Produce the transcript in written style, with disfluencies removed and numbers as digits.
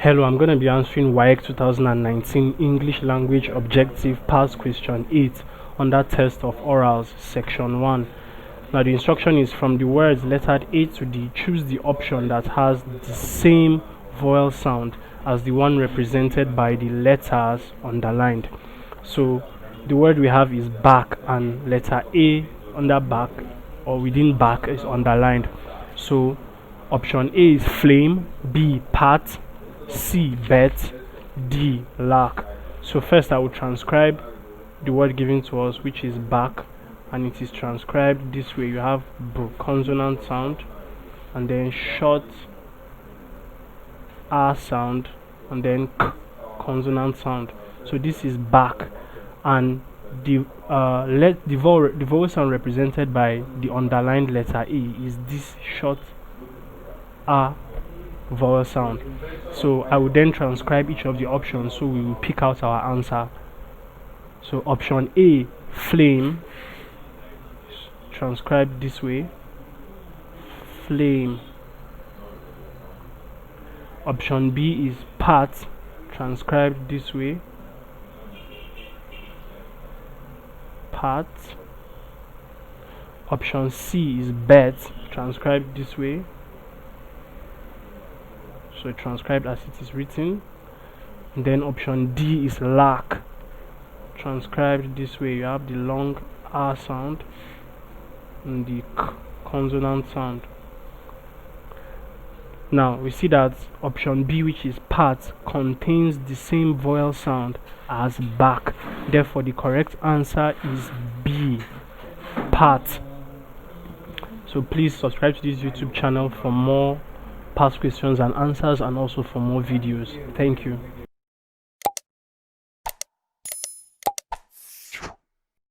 Hello, I'm going to be answering Waec 2019 English Language Objective Past Question 8 under Test of Orals, Section 1. Now the instruction is: from the words lettered A to D, choose the option that has the same vowel sound as the one represented by the letters underlined. So the word we have is back, and letter A under back or within back is underlined. So option A is flame, B pat, C bet, D lack. So first I will transcribe the word given to us, which is back, and it is transcribed this way. You have B consonant sound, and then short R sound, and then K consonant sound. So this is back, and the vowel sound represented by the underlined letter E is this short R vowel sound. So I will then transcribe each of the options, so we will pick out our answer. So option A, flame, transcribed this way, flame. Option B is pat, transcribed this way, pat. Option C is bet, transcribed this way, so transcribed as it is written. And then option D is lack, transcribed this way. You have the long R sound and the K consonant sound. Now we see that option B, which is pat, contains the same vowel sound as back. Therefore the correct answer is B, pat. So please subscribe to this YouTube channel for more past questions and answers, and also for more videos. Thank you.